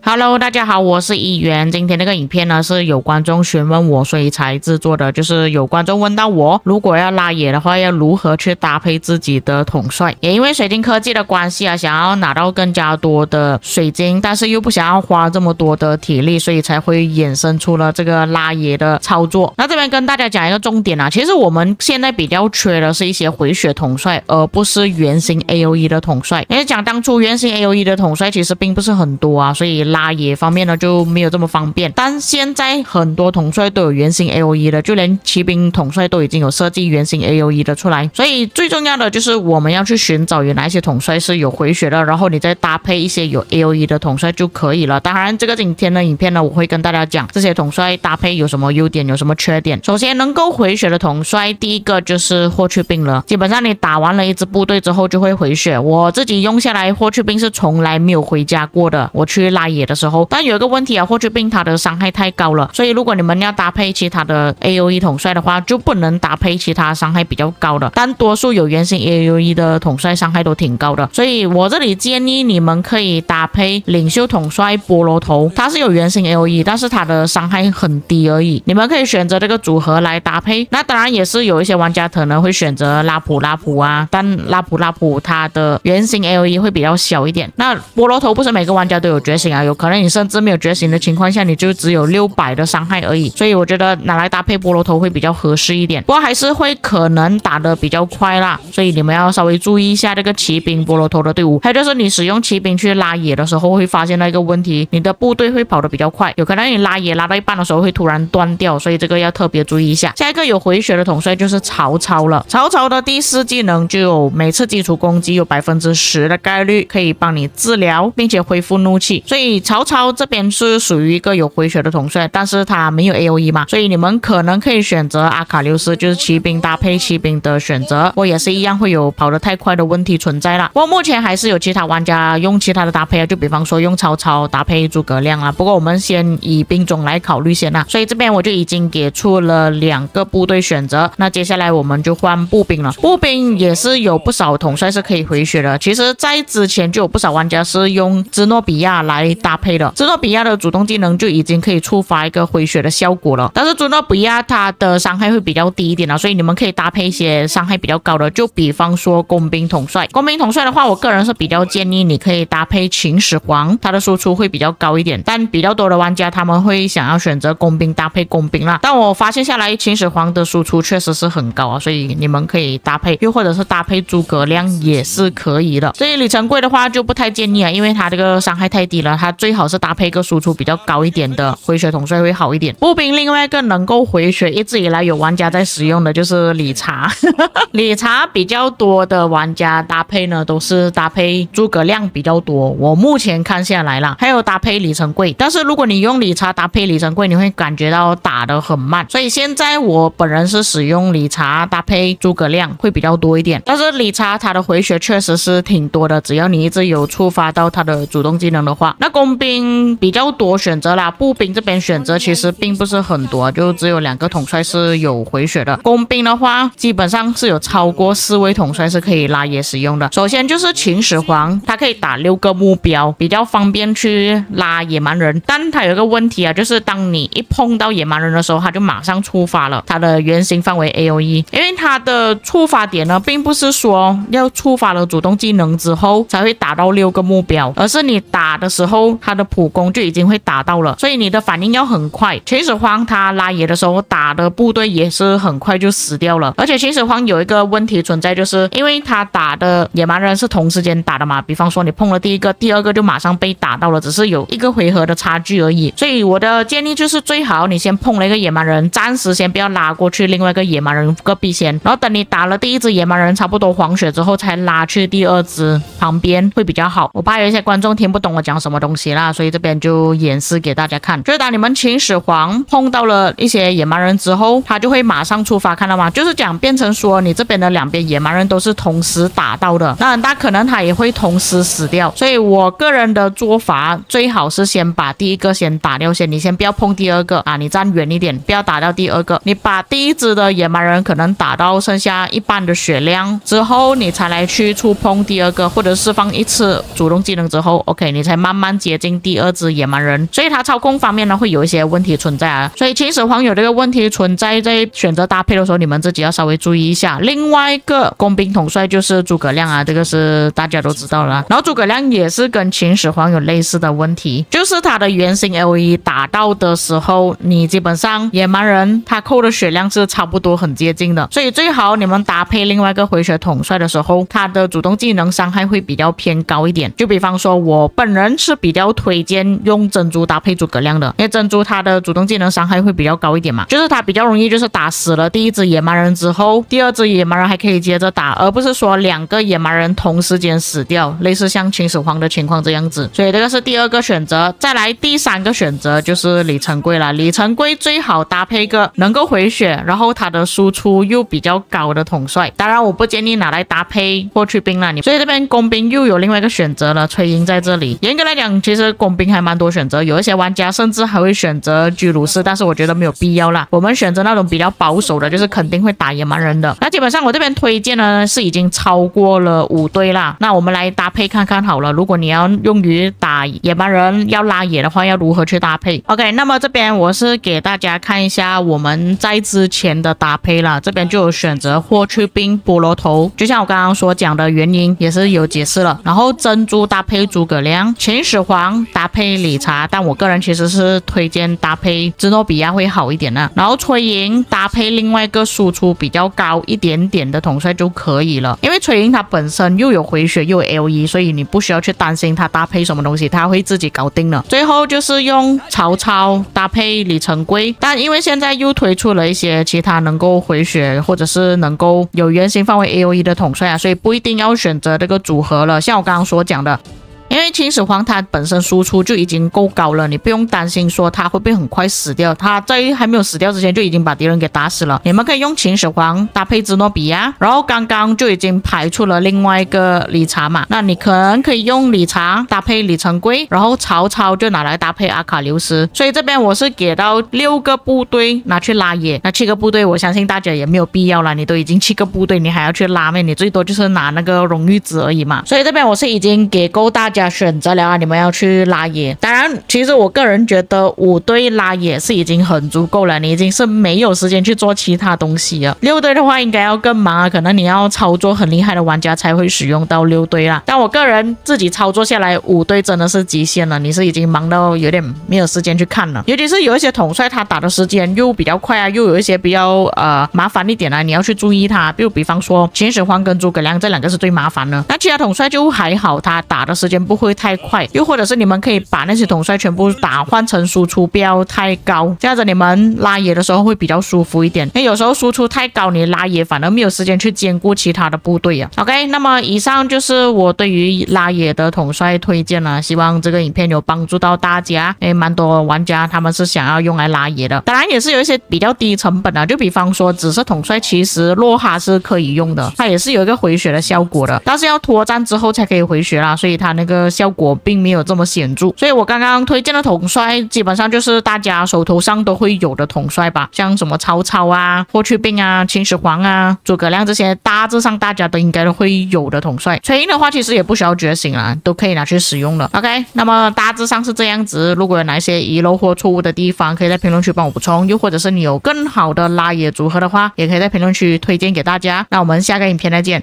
Hello， 大家好，我是议员。今天这个影片呢是有观众询问我，所以才制作的。就是有观众问到我，如果要拉野的话，要如何去搭配自己的统帅？也因为水晶科技的关系啊，想要拿到更加多的水晶，但是又不想要花这么多的体力，所以才会衍生出了这个拉野的操作。那这边跟大家讲一个重点啊，其实我们现在比较缺的是一些回血统帅，而不是原型 AOE 的统帅。因为讲当初原型 AOE 的统帅其实并不是很多啊，所以拉野方面呢就没有这么方便，但现在很多统帅都有原型 AOE 的，就连骑兵统帅都已经有设计原型 AOE 的出来，所以最重要的就是我们要去寻找有哪一些统帅是有回血的，然后你再搭配一些有 AOE 的统帅就可以了。当然这个今天的影片呢，我会跟大家讲这些统帅搭配有什么优点有什么缺点。首先能够回血的统帅，第一个就是霍去病了，基本上你打完了一支部队之后就会回血，我自己用下来霍去病是从来没有回家过的，我去拉野的时候。但有一个问题啊，霍去病它的伤害太高了，所以如果你们要搭配其他的 AOE 统帅的话，就不能搭配其他伤害比较高的，但多数有原型 AOE 的统帅伤害都挺高的，所以我这里建议你们可以搭配领袖统帅菠萝头，它是有原型 AOE， 但是它的伤害很低而已，你们可以选择这个组合来搭配。那当然也是有一些玩家可能会选择拉普啊，但拉普它的原型 AOE 会比较小一点。那菠萝头不是每个玩家都有觉醒啊，有可能你甚至没有觉醒的情况下，你就只有600的伤害而已，所以我觉得拿来搭配菠萝头会比较合适一点，不过还是会可能打得比较快啦，所以你们要稍微注意一下这个骑兵菠萝头的队伍。还有就是你使用骑兵去拉野的时候会发现到一个问题，你的部队会跑得比较快，有可能你拉野拉到一半的时候会突然断掉，所以这个要特别注意一下。下一个有回血的统帅就是曹操了，曹操的第4技能就有每次基础攻击有 10% 的概率可以帮你治疗并且恢复怒气，所以曹操这边是属于一个有回血的统帅，但是他没有 AOE 嘛，所以你们可能可以选择阿卡琉斯，就是骑兵搭配骑兵的选择，不过也是一样会有跑得太快的问题存在啦。不过目前还是有其他玩家用其他的搭配啊，就比方说用曹操搭配诸葛亮啊，不过我们先以兵种来考虑先啦，所以这边我就已经给出了2个部队选择，那接下来我们就换步兵了。步兵也是有不少统帅是可以回血的，其实在之前就有不少玩家是用芝诺比亚来搭配的，芝诺比亚的主动技能就已经可以触发一个回血的效果了，但是芝诺比亚它的伤害会比较低一点啊，所以你们可以搭配一些伤害比较高的，就比方说工兵统帅。工兵统帅的话，我个人是比较建议你可以搭配秦始皇，它的输出会比较高一点，但比较多的玩家他们会想要选择工兵搭配工兵啦，但我发现下来秦始皇的输出确实是很高啊，所以你们可以搭配，又或者是搭配诸葛亮也是可以的。所以李成桂的话就不太建议啊，因为他这个伤害太低了，他最好是搭配一个输出比较高一点的回血统帅会好一点。步兵另外一个能够回血，一直以来有玩家在使用的就是理查理查比较多的玩家搭配呢都是搭配诸葛亮比较多，我目前看下来啦，还有搭配李成桂，但是如果你用理查搭配李成桂，你会感觉到打得很慢，所以现在我本人是使用理查搭配诸葛亮会比较多一点，但是理查它的回血确实是挺多的，只要你一直有触发到它的主动技能的话。那工兵比较多选择啦，步兵这边选择其实并不是很多，就只有2个统帅是有回血的。工兵的话基本上是有超过4位统帅是可以拉野使用的。首先就是秦始皇，他可以打6个目标，比较方便去拉野蛮人，但他有一个问题啊，就是当你一碰到野蛮人的时候，他就马上触发了他的原型范围 AOE， 因为他的触发点呢并不是说要触发了主动技能之后才会打到6个目标，而是你打的时候他的普攻就已经会打到了，所以你的反应要很快。秦始皇他拉野的时候打的部队也是很快就死掉了，而且秦始皇有一个问题存在，就是因为他打的野蛮人是同时间打的嘛，比方说你碰了第1个第2个就马上被打到了，只是有1个回合的差距而已，所以我的建议就是最好你先碰了一个野蛮人，暂时先不要拉过去另外一个野蛮人隔壁先，然后等你打了第1只野蛮人差不多黄血之后才拉去第2只旁边会比较好。我怕有一些观众听不懂我讲什么东西啦，所以这边就演示给大家看。就是当你们秦始皇碰到了一些野蛮人之后，他就会马上触发，看到吗？就是讲变成说你这边的2边野蛮人都是同时打到的，那很大可能他也会同时死掉，所以我个人的做法最好是先把第1个先打掉先，你先不要碰第2个啊，你站远一点，不要打到第2个，你把第1只的野蛮人可能打到剩下一半的血量之后，你才来去触碰第2个，或者释放1次主动技能之后 OK 你才慢慢接接近第二只野蛮人，所以它操控方面呢会有一些问题存在啊。所以秦始皇有这个问题存在，在选择搭配的时候，你们自己要稍微注意一下。另外一个工兵统帅就是诸葛亮啊，这个是大家都知道了。然后诸葛亮也是跟秦始皇有类似的问题，就是他的原型 LE 打到的时候，你基本上野蛮人他扣的血量是差不多很接近的，所以最好你们搭配另外一个回血统帅的时候，他的主动技能伤害会比较偏高一点。就比方说我本人是比较推荐用珍珠搭配诸葛亮的，因为珍珠它的主动技能伤害会比较高一点嘛，就是它比较容易就是打死了第一只野蛮人之后，第二只野蛮人还可以接着打，而不是说两个野蛮人同时间死掉，类似像秦始皇的情况这样子。所以这个是第二个选择。再来第三个选择就是李成桂了。李成桂最好搭配一个能够回血，然后他的输出又比较高的统帅。当然我不建议拿来搭配霍去病了，所以这边工兵又有另外一个选择了，崔莹在这里。严格来讲，其实工兵还蛮多选择，有一些玩家甚至还会选择居鲁士，但是我觉得没有必要啦。我们选择那种比较保守的，就是肯定会打野蛮人的。那基本上我这边推荐呢是已经超过了5队啦。那我们来搭配看看好了，如果你要用于打野蛮人要拉野的话，要如何去搭配 ？OK， 那么这边我是给大家看一下我们在之前的搭配啦。这边就有选择霍去病、菠萝头，就像我刚刚所讲的原因也是有解释了。然后珍珠搭配诸葛亮，秦始皇搭配理查，但我个人其实是推荐搭配芝诺比亚会好一点呢。然后崔莹搭配另外一个输出比较高一点点的统帅就可以了，因为崔莹他本身又有回血又有 LE， 所以你不需要去担心他搭配什么东西，他会自己搞定了。最后就是用曹操搭配李成桂，但因为现在又推出了一些其他能够回血或者是能够有圆形范围 AOE 的统帅啊，所以不一定要选择这个组合了。像我刚刚所讲的，因为秦始皇他本身输出就已经够高了，你不用担心说他会不会很快死掉，他在还没有死掉之前就已经把敌人给打死了。你们可以用秦始皇搭配芝诺比亚，然后刚刚就已经排出了另外一个理查嘛，那你可能可以用理查搭配李成桂，然后曹操就拿来搭配阿卡琉斯。所以这边我是给到6个部队拿去拉野，那7个部队我相信大家也没有必要了，你都已经7个部队，你还要去拉咩？你最多就是拿那个荣誉值而已嘛。所以这边我是已经给够大家选择了啊，你们要去拉野。当然其实我个人觉得5队拉野是已经很足够了，你已经是没有时间去做其他东西了。6队的话应该要更忙啊，可能你要操作很厉害的玩家才会使用到6队啦。但我个人自己操作下来5队真的是极限了，你是已经忙到有点没有时间去看了。尤其是有一些统帅他打的时间又比较快啊，又有一些比较麻烦一点啊，你要去注意他。比方说秦始皇跟诸葛亮这2个是最麻烦的，那其他统帅就还好，他打的时间不会太快，又或者是你们可以把那些统帅全部打换成输出不要太高，这样子你们拉野的时候会比较舒服一点。因为有时候输出太高，你拉野反而没有时间去兼顾其他的部队啊。OK， 那么以上就是我对于拉野的统帅推荐了，希望这个影片有帮助到大家。蛮多玩家他们是想要用来拉野的，当然也是有一些比较低成本啊，就比方说紫色统帅其实洛哈是可以用的，它也是有一个回血的效果的，但是要脱战之后才可以回血啦，所以它那个效果并没有这么显著。所以我刚刚推荐的统帅基本上就是大家手头上都会有的统帅吧，像什么曹操啊、霍去病啊、秦始皇啊、诸葛亮这些大致上大家都应该都会有的统帅。崔莹的话其实也不需要觉醒啦，都可以拿去使用了。OK， 那么大致上是这样子，如果有哪一些遗漏或错误的地方，可以在评论区帮我补充，又或者是你有更好的拉野组合的话，也可以在评论区推荐给大家。那我们下个影片再见。